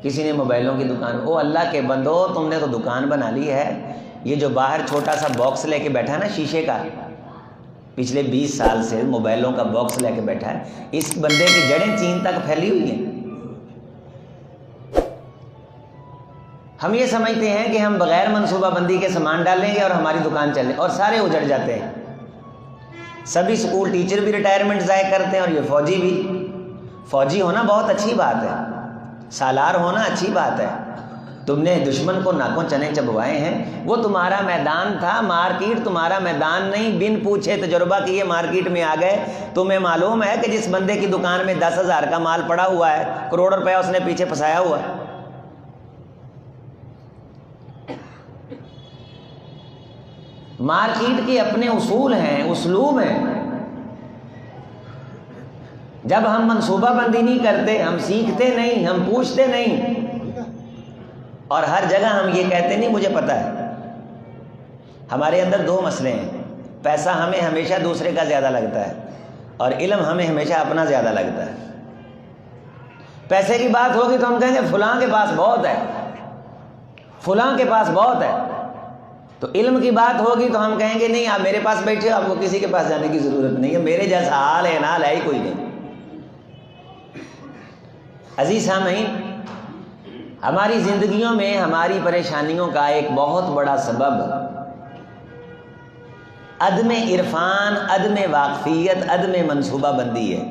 کسی نے موبائلوں کی دکان. او اللہ کے بندو، تم نے تو دکان بنا لی ہے. یہ جو باہر چھوٹا سا باکس لے کے بیٹھا ہے نا شیشے کا، پچھلے 20 سال سے موبائلوں کا باکس لے کے بیٹھا ہے، اس بندے کی جڑیں چین تک پھیلی ہوئی ہیں. ہم یہ سمجھتے ہیں کہ ہم بغیر منصوبہ بندی کے سامان ڈالیں گے اور ہماری دکان چلے، اور سارے اجڑ جاتے ہیں. سبھی سکول ٹیچر بھی ریٹائرمنٹ ضائع کرتے ہیں، اور یہ فوجی بھی. فوجی ہونا بہت اچھی بات ہے، سالار ہونا اچھی بات ہے. تم نے دشمن کو ناکوں چنے چبوائے ہیں، وہ تمہارا میدان تھا، مارکیٹ تمہارا میدان نہیں. بن پوچھے تجربہ کیے مارکیٹ میں آ گئے. تمہیں معلوم ہے کہ جس بندے کی دکان میں 10,000 کا مال پڑا ہوا ہے، کروڑ روپے اس نے پیچھے پھنسایا ہوا ہے. مارکیٹ کے اپنے اصول ہیں، اسلوب ہیں. جب ہم منصوبہ بندی نہیں کرتے، ہم سیکھتے نہیں، ہم پوچھتے نہیں، اور ہر جگہ ہم یہ کہتے نہیں مجھے پتہ ہے. ہمارے اندر 2 مسئلے ہیں. پیسہ ہمیں ہمیشہ دوسرے کا زیادہ لگتا ہے، اور علم ہمیں ہمیشہ اپنا زیادہ لگتا ہے. پیسے کی بات ہوگی تو ہم کہیں گے فلاں کے پاس بہت ہے، فلاں کے پاس بہت ہے. تو علم کی بات ہوگی تو ہم کہیں گے نہیں، آپ میرے پاس بیٹھے ہو، آپ کو کسی کے پاس جانے کی ضرورت نہیں ہے، میرے جیسا حال ہے نال ہے ہی کوئی نہیں. عزیز سامعین، ہماری زندگیوں میں ہماری پریشانیوں کا ایک بہت بڑا سبب عدم عرفان، عدم واقفیت، عدم منصوبہ بندی ہے.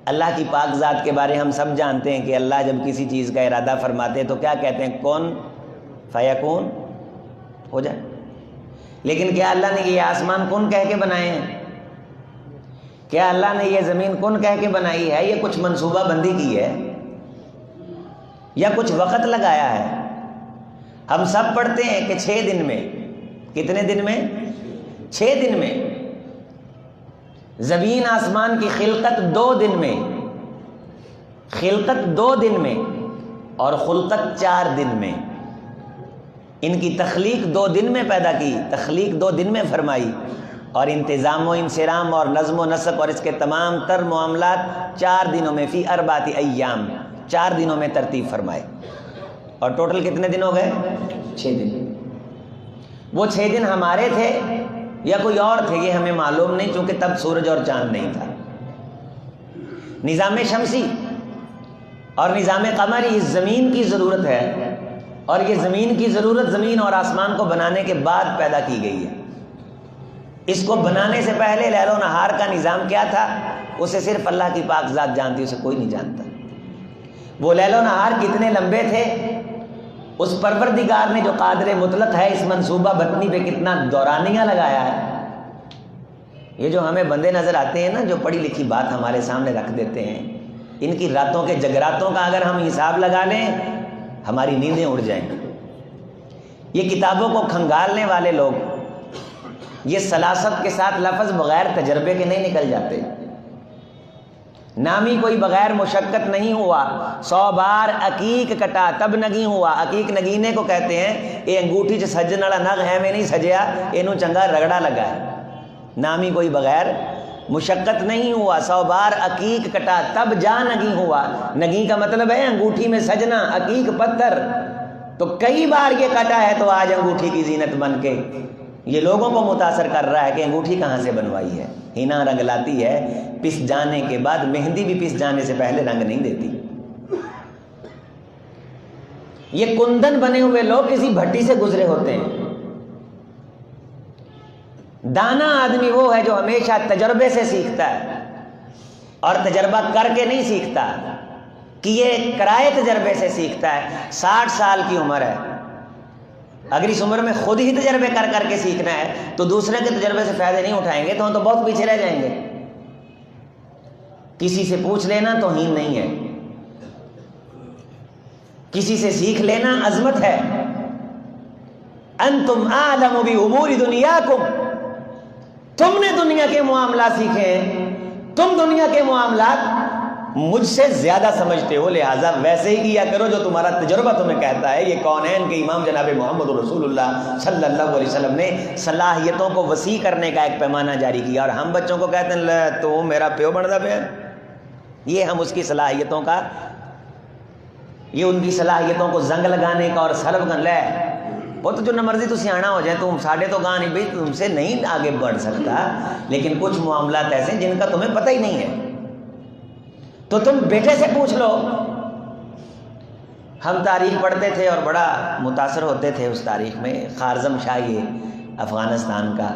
اللہ کی پاک ذات کے بارے ہم سب جانتے ہیں کہ اللہ جب کسی چیز کا ارادہ فرماتے ہیں تو کیا کہتے ہیں؟ کن فیکون، ہو جائے. لیکن کیا اللہ نے یہ آسمان کن کہہ کے بنائے ہیں؟ کیا اللہ نے یہ زمین کن کہہ کے بنائی ہے؟ یہ کچھ منصوبہ بندی کی ہے یا کچھ وقت لگایا ہے؟ ہم سب پڑھتے ہیں کہ 6 دن میں، کتنے دن میں؟ 6 دن میں. زمین آسمان کی خلقت 2 دن میں، خلقت 2 دن میں، اور خلقت 4 دن میں. ان کی تخلیق 2 دن میں پیدا کی، تخلیق 2 دن میں فرمائی، اور انتظام و انصرام اور نظم و نسق اور اس کے تمام تر معاملات 4 دنوں میں، فی 4 ایام، 4 دنوں میں ترتیب فرمائے. اور ٹوٹل کتنے دن ہو گئے؟ 6 دن. وہ 6 دن ہمارے تھے یا کوئی اور تھے یہ ہمیں معلوم نہیں، چونکہ تب سورج اور چاند نہیں تھا. نظام شمسی اور نظام قمری اس زمین کی ضرورت ہے، اور یہ زمین کی ضرورت زمین اور آسمان کو بنانے کے بعد پیدا کی گئی ہے. اس کو بنانے سے پہلے لیل و نہار کا نظام کیا تھا اسے صرف اللہ کی پاک ذات جانتی، اسے کوئی نہیں جانتا. وہ لیل و نہار کتنے لمبے تھے، اس پروردگار نے جو قادر مطلق ہے اس منصوبہ بندی پہ کتنا دورانیہ لگایا ہے. یہ جو ہمیں بندے نظر آتے ہیں نا، جو پڑھی لکھی بات ہمارے سامنے رکھ دیتے ہیں، ان کی راتوں کے جگراتوں کا اگر ہم حساب لگا لیں ہماری نیندیں اڑ جائیں. یہ کتابوں کو کھنگالنے والے لوگ یہ سلاست کے ساتھ لفظ بغیر تجربے کے نہیں نکل جاتے. نامی کوئی بغیر مشقت نہیں ہوا، 100 بار عقیق کٹا تب نگی ہوا. عقیق نگینے کو کہتے ہیں یہ انگوٹھی چ سجن والا نگ ہے میں نہیں سجیا، اینو چنگا رگڑا لگا ہے. نامی کوئی بغیر مشقت نہیں ہوا، 100 بار عقیق کٹا تب جا نگی ہوا. نگی کا مطلب ہے انگوٹھی میں سجنا، عقیق پتھر. تو کئی بار یہ کٹا ہے تو آج انگوٹھی کی زینت بن کے یہ لوگوں کو متاثر کر رہا ہے کہ انگوٹھی کہاں سے بنوائی ہے. ہینا رنگ لاتی ہے پس جانے کے بعد، مہندی بھی پس جانے سے پہلے رنگ نہیں دیتی. یہ کندن بنے ہوئے لوگ کسی بھٹی سے گزرے ہوتے ہیں. دانا آدمی وہ ہے جو ہمیشہ تجربے سے سیکھتا ہے اور تجربہ کر کے نہیں سیکھتا، کہ یہ کرائے تجربے سے سیکھتا ہے. 60 سال کی عمر ہے، اگر اس عمر میں خود ہی تجربے کر کر کے سیکھنا ہے تو دوسرے کے تجربے سے فائدے نہیں اٹھائیں گے تو ہم تو بہت پیچھے رہ جائیں گے. کسی سے پوچھ لینا توہین نہیں ہے، کسی سے سیکھ لینا عظمت ہے. انتم اعلم بامور دنیاکم، تم نے دنیا کے معاملات سیکھے ہیں، تم دنیا کے معاملات مجھ سے زیادہ سمجھتے ہو، لہٰذا ویسے ہی کیا کرو جو تمہارا تجربہ تمہیں کہتا ہے. یہ کونین کے امام جناب محمد رسول اللہ صلی اللہ علیہ وسلم نے صلاحیتوں کو وسیع کرنے کا ایک پیمانہ جاری کیا، اور ہم بچوں کو کہتے ہیں تو میرا پیو بنتا پیا. یہ ہم اس کی صلاحیتوں کا یہ ان کی صلاحیتوں کو زنگ لگانے کا اور سلب کر لے وہ تو جو نہ مرضی تو سیاح ہو جائے تم ساڑھے تو گاہ نہیں بھائی تم سے نہیں آگے بڑھ سکتا، لیکن کچھ معاملات ایسے ہیں جن کا تمہیں پتہ ہی نہیں ہے تو تم بیٹے سے پوچھ لو۔ ہم تاریخ پڑھتے تھے اور بڑا متاثر ہوتے تھے اس تاریخ میں، خوارزم شاہ یہ افغانستان کا،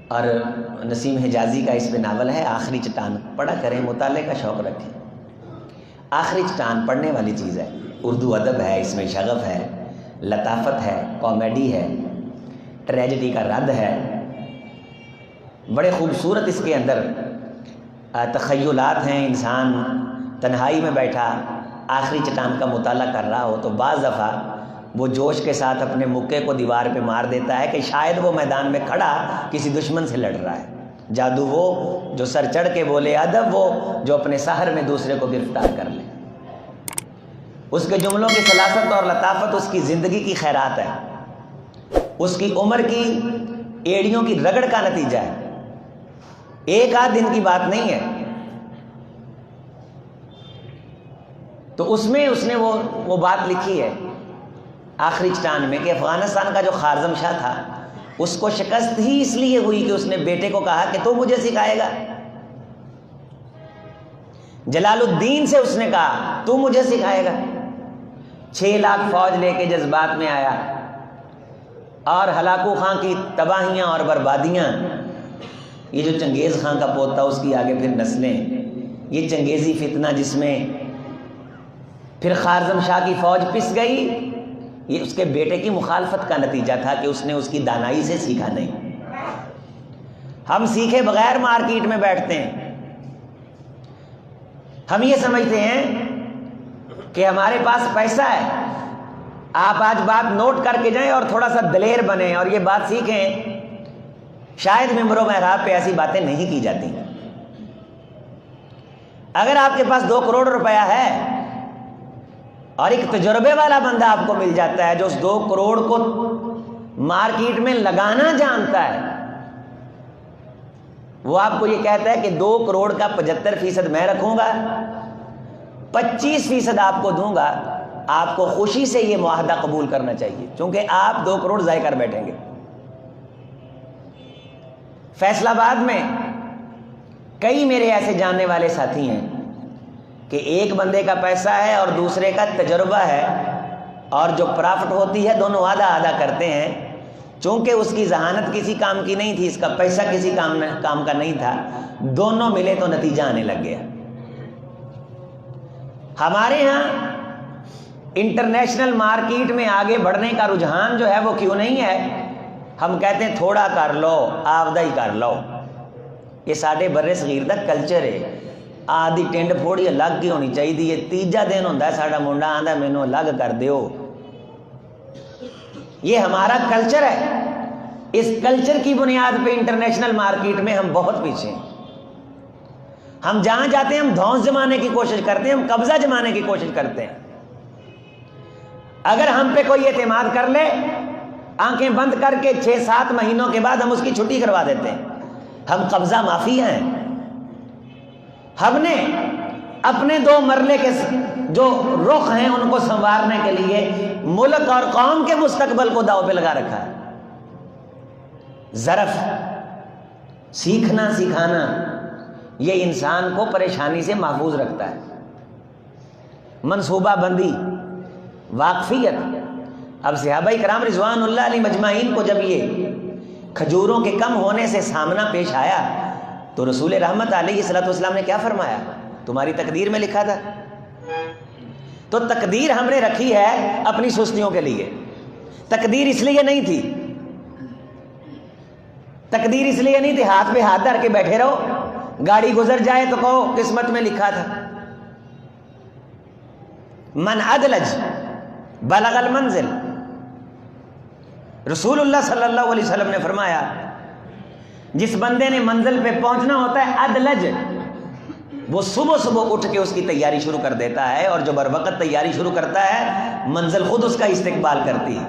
اور نسیم حجازی کا اس پہ ناول ہے آخری چٹان، پڑھا کریں، مطالعے کا شوق رکھیں۔ آخری چٹان پڑھنے والی چیز ہے، اردو ادب ہے، اس میں شغف ہے، لطافت ہے، کامیڈی ہے، ٹریجڈی کا رد ہے، بڑے خوبصورت اس کے اندر تخیلات ہیں۔ انسان تنہائی میں بیٹھا آخری چٹان کا مطالعہ کر رہا ہو تو بعض دفعہ وہ جوش کے ساتھ اپنے مکے کو دیوار پہ مار دیتا ہے کہ شاید وہ میدان میں کھڑا کسی دشمن سے لڑ رہا ہے۔ جادو وہ جو سر چڑھ کے بولے، ادب وہ جو اپنے سحر میں دوسرے کو گرفتار کر لے۔ اس کے جملوں کی سلاست اور لطافت اس کی زندگی کی خیرات ہے، اس کی عمر کی ایڑیوں کی رگڑ کا نتیجہ ہے، ایک آدھ دن کی بات نہیں ہے۔ تو اس میں اس نے وہ بات لکھی ہے آخری چٹان میں کہ افغانستان کا جو خوارزم شاہ تھا اس کو شکست ہی اس لیے ہوئی کہ اس نے بیٹے کو کہا کہ تو مجھے سکھائے گا۔ جلال الدین سے اس نے کہا تو مجھے سکھائے گا۔ 6 لاکھ فوج لے کے جذبات میں آیا اور ہلاکو خان کی تباہیاں اور بربادیاں، یہ جو چنگیز خان کا پوتا اس کی آگے پھر نسلیں، یہ چنگیزی فتنہ جس میں پھر خوارزم شاہ کی فوج پس گئی، یہ اس کے بیٹے کی مخالفت کا نتیجہ تھا کہ اس نے اس کی دانائی سے سیکھا نہیں۔ ہم سیکھے بغیر مارکیٹ میں بیٹھتے ہیں، ہم یہ سمجھتے ہیں کہ ہمارے پاس پیسہ ہے، آپ آج بات نوٹ کر کے جائیں اور تھوڑا سا دلیر بنیں اور یہ بات سیکھیں، شاید ممبر و محراب پہ ایسی باتیں نہیں کی جاتی۔ اگر آپ کے پاس 2 کروڑ روپیہ ہے اور ایک تجربے والا بندہ آپ کو مل جاتا ہے جو اس 2 کروڑ کو مارکیٹ میں لگانا جانتا ہے، وہ آپ کو یہ کہتا ہے کہ 2 کروڑ کا 75% میں رکھوں گا، 25% آپ کو دوں گا، آپ کو خوشی سے یہ معاہدہ قبول کرنا چاہیے چونکہ آپ 2 کروڑ ضائع کر بیٹھیں گے۔ فیصل آباد میں کئی میرے ایسے جاننے والے ساتھی ہیں کہ ایک بندے کا پیسہ ہے اور دوسرے کا تجربہ ہے، اور جو پرافٹ ہوتی ہے دونوں آدھا آدھا کرتے ہیں، چونکہ اس کی ذہانت کسی کام کی نہیں تھی، اس کا پیسہ کسی کام کا نہیں تھا، دونوں ملے تو نتیجہ آنے لگ گیا۔ ہمارے ہاں انٹرنیشنل مارکیٹ میں آگے بڑھنے کا رجحان جو ہے وہ کیوں نہیں ہے؟ ہم کہتے ہیں تھوڑا کر لو، آودہ ہی کر لو۔ یہ ساڈے برے صغیر دا کلچر ہے، آدھی ٹینڈ پھوڑی الگ کی ہونی چاہیے، یہ تیجا دن ہوتا ہے ساڈا منڈا آندا مینوں الگ کر دیو، یہ ہمارا کلچر ہے۔ اس کلچر کی بنیاد پہ انٹرنیشنل مارکیٹ میں ہم بہت پیچھے ہیں۔ ہم جہاں جاتے ہیں ہم دھونس جمانے کی کوشش کرتے ہیں، ہم قبضہ جمانے کی کوشش کرتے ہیں۔ اگر ہم پہ کوئی اعتماد کر لے، آنکھیں بند کر کے 6-7 مہینوں کے بعد ہم اس کی چھٹی کروا دیتے ہیں۔ ہم قبضہ مافیا ہیں۔ ہم نے اپنے 2 مرلے کے جو رخ ہیں ان کو سنوارنے کے لیے ملک اور قوم کے مستقبل کو داؤ پہ لگا رکھا ہے۔ ظرف سیکھنا سکھانا یہ انسان کو پریشانی سے محفوظ رکھتا ہے۔ منصوبہ بندی، واقفیت۔ اب صحابہ کرام رضوان اللہ علیہ مجمعین کو جب یہ کھجوروں کے کم ہونے سے سامنا پیش آیا تو رسول رحمت علیہ الصلوۃ والسلام نے کیا فرمایا؟ تمہاری تقدیر میں لکھا تھا۔ تو تقدیر ہم نے رکھی ہے اپنی سستیوں کے لیے، تقدیر اس لیے نہیں تھی، تقدیر اس لیے نہیں تھی ہاتھ پہ ہاتھ دھر کے بیٹھے رہو، گاڑی گزر جائے تو کہو قسمت میں لکھا تھا۔ من ادلج بلغ المنزل، رسول اللہ صلی اللہ علیہ وسلم نے فرمایا جس بندے نے منزل پہ پہنچنا ہوتا ہے ادلج، وہ صبح صبح اٹھ کے اس کی تیاری شروع کر دیتا ہے، اور جو بر وقت تیاری شروع کرتا ہے منزل خود اس کا استقبال کرتی ہے،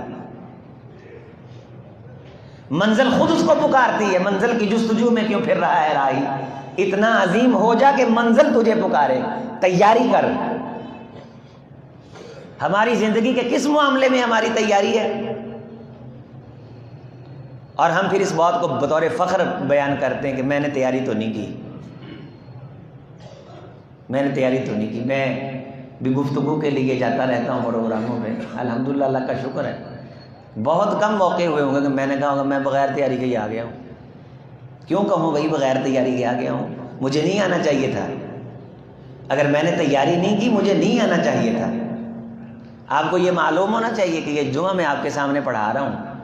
منزل خود اس کو پکارتی ہے۔ منزل کی جستجو میں کیوں پھر رہا ہے راہی؟ اتنا عظیم ہو جا کہ منزل تجھے پکارے، تیاری کر، ہماری زندگی کے کس معاملے میں ہماری تیاری ہے؟ اور ہم پھر اس بات کو بطور فخر بیان کرتے ہیں کہ میں نے تیاری تو نہیں کی، میں نے تیاری تو نہیں کی۔ میں بھی گفتگو کے لیے جاتا رہتا ہوں پروگراموں پہ، الحمدللہ اللہ کا شکر ہے، بہت کم موقع ہوئے ہوں گے کہ میں نے کہا ہوگا میں بغیر تیاری کے ہی آ گیا ہوں۔ کیوں کہوں بھائی بغیر تیاری کے آ گیا ہوں؟ مجھے نہیں آنا چاہیے تھا، اگر میں نے تیاری نہیں کی مجھے نہیں آنا چاہیے تھا۔ آپ کو یہ معلوم ہونا چاہیے کہ یہ جمعہ میں آپ کے سامنے پڑھا رہا ہوں،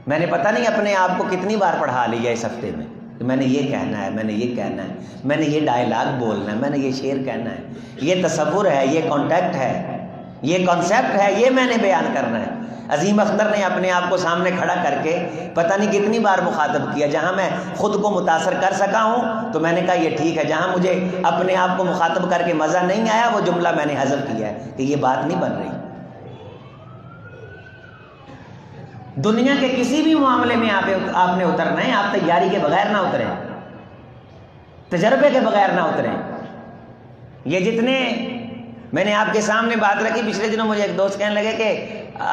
میں نے پتہ نہیں اپنے آپ کو کتنی بار پڑھا لیا اس ہفتے میں کہ میں نے یہ کہنا ہے، میں نے یہ کہنا ہے، میں نے یہ ڈائلاگ بولنا ہے، میں نے یہ شعر کہنا ہے، یہ تصور ہے، یہ کانٹیکٹ ہے، یہ کانسیپٹ ہے، یہ میں نے بیان کرنا ہے۔ عظیم اختر نے اپنے آپ کو سامنے کھڑا کر کے پتہ نہیں کتنی بار مخاطب کیا، جہاں میں خود کو متاثر کر سکا ہوں تو میں نے کہا یہ ٹھیک ہے، جہاں مجھے اپنے آپ کو مخاطب کر کے مزہ نہیں آیا وہ جملہ میں نے حذف کیا ہے کہ یہ بات نہیں بن رہی۔ دنیا کے کسی بھی معاملے میں آپ نے اترنا ہے، آپ تیاری کے بغیر نہ اتریں، تجربے کے بغیر نہ اتریں۔ یہ جتنے میں نے آپ کے سامنے بات رکھی، پچھلے دنوں مجھے ایک دوست کہنے لگے کہ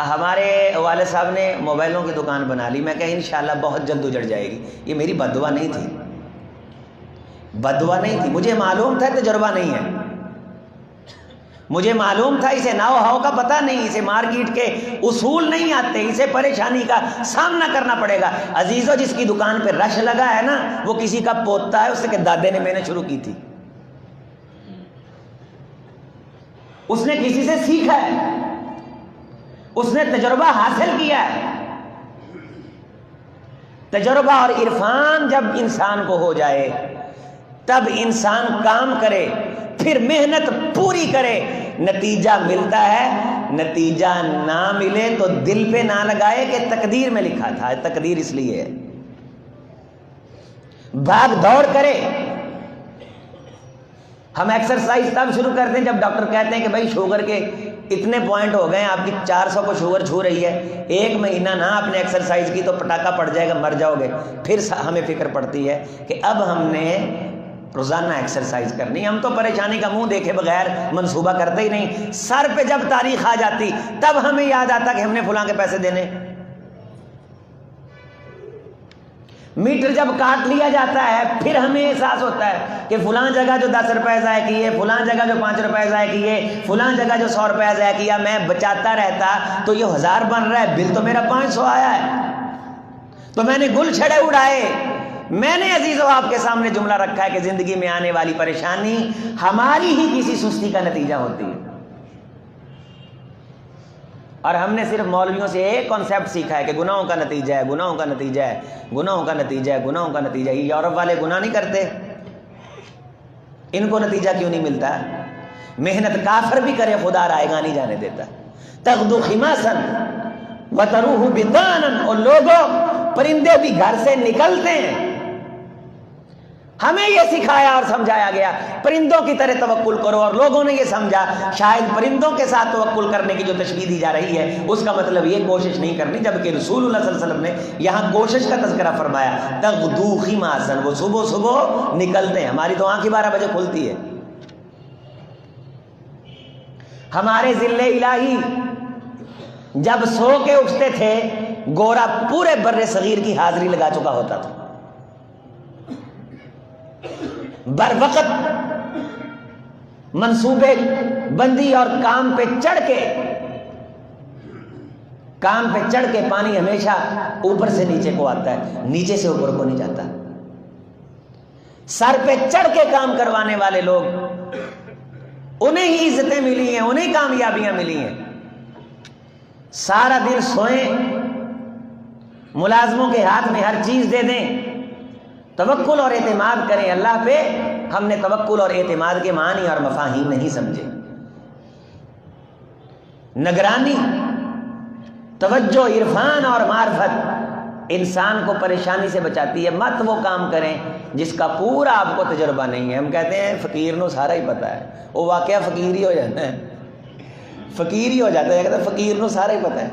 ہمارے والد صاحب نے موبائلوں کی دکان بنا لی، میں کہا انشاءاللہ بہت جلد اجڑ جائے گی۔ یہ میری بد دعا نہیں تھی، بد دعا نہیں تھی، مجھے معلوم تھا تجربہ نہیں ہے، مجھے معلوم تھا اسے ناؤ ہاؤ کا پتہ نہیں، اسے مارکیٹ کے اصول نہیں آتے، اسے پریشانی کا سامنا کرنا پڑے گا۔ عزیزو جس کی دکان پہ رش لگا ہے نا وہ کسی کا پوتا ہے، اس سے کہ دادے نے میں نے شروع کی تھی، اس نے کسی سے سیکھا ہے، اس نے تجربہ حاصل کیا ہے۔ تجربہ اور عرفان جب انسان کو ہو جائے تب انسان کام کرے، پھر محنت پوری کرے، نتیجہ ملتا ہے۔ نتیجہ نہ ملے تو دل پہ نہ لگائے کہ تقدیر میں لکھا تھا، تقدیر اس لیے ہے۔ بھاگ دوڑ کرے۔ ہم ایکسرسائز تب شروع کرتے ہیں جب ڈاکٹر کہتے ہیں کہ بھائی شوگر کے اتنے پوائنٹ ہو گئے، آپ کی 400 کو شوگر چھو رہی ہے، 1 مہینہ نہ آپ نے ایکسرسائز کی تو پٹاخہ پڑ جائے گا، مر جاؤ گے۔ پھر ہمیں فکر پڑتی ہے کہ اب ہم نے روزانہ ایکسرسائز کرنی۔ ہم تو پریشانی کا منہ دیکھے بغیر منصوبہ کرتے ہی نہیں۔ سر پہ جب تاریخ آ جاتی تب ہمیں یاد آتا کہ ہم نے فلاں کے پیسے دینے۔ میٹر جب کاٹ لیا جاتا ہے پھر ہمیں احساس ہوتا ہے کہ فلاں جگہ جو 10 روپے ضائع کیے، فلاں جگہ جو 5 روپے ضائع کیے، فلاں جگہ جو 100 روپے ضائع کیا، میں بچاتا رہتا تو یہ 1000 بن رہا ہے، بل تو میرا 500 آیا ہے، تو میں نے گل چھڑے اڑائے۔ میں نے عزیزو آپ کے سامنے جملہ رکھا ہے کہ زندگی میں آنے والی پریشانی ہماری ہی کسی سستی کا نتیجہ ہوتی ہے، اور ہم نے صرف مولویوں سے ایک کانسیپٹ سیکھا ہے کہ گناہوں کا نتیجہ ہے، گناہوں کا نتیجہ ہے، گناہوں کا نتیجہ ہے، گناہوں کا نتیجہ ہے۔ یہ یورپ والے گناہ نہیں کرتے، ان کو نتیجہ کیوں نہیں ملتا؟ محنت کافر بھی کرے خدا رائے گاہ نہیں جانے دیتا۔ تغدو خماسا وتروح بطانا، اور لوگوں پرندے بھی گھر سے نکلتے ہیں۔ ہمیں یہ سکھایا اور سمجھایا گیا پرندوں کی طرح توکل کرو، اور لوگوں نے یہ سمجھا شاید پرندوں کے ساتھ توکل کرنے کی جو تشبیہ دی جا رہی ہے اس کا مطلب یہ کوشش نہیں کرنی، جبکہ رسول اللہ صلی اللہ علیہ وسلم نے یہاں کوشش کا تذکرہ فرمایا۔ تغدو خماسا، وہ صبح صبح نکلتے ہیں۔ ہماری تو آنکھ 12 بجے کھلتی ہے۔ ہمارے ذل الہی جب سو کے اٹھتے تھے گورا پورے بر صغیر کی حاضری لگا چکا ہوتا تھا، بر وقت منصوبے بندی اور کام پہ چڑھ کے پانی ہمیشہ اوپر سے نیچے کو آتا ہے، نیچے سے اوپر کو نہیں جاتا۔ سر پہ چڑھ کے کام کروانے والے لوگ، انہیں ہی عزتیں ملی ہیں، انہیں کامیابیاں ملی ہیں۔ سارا دن سوئیں، ملازموں کے ہاتھ میں ہر چیز دے دیں، توکل اور اعتماد کریں اللہ پہ۔ ہم نے توکل اور اعتماد کے معنی اور مفاہیم نہیں سمجھے۔ نگرانی، توجہ، عرفان اور معرفت انسان کو پریشانی سے بچاتی ہے۔ مت وہ کام کریں جس کا پورا آپ کو تجربہ نہیں ہے۔ ہم کہتے ہیں فقیر نو سارا ہی پتا ہے، وہ واقعہ فقیر ہی ہو جاتا ہے، فقیر ہی ہو جاتا ہے، کہتا ہے فقیر نو سارا ہی پتا ہے۔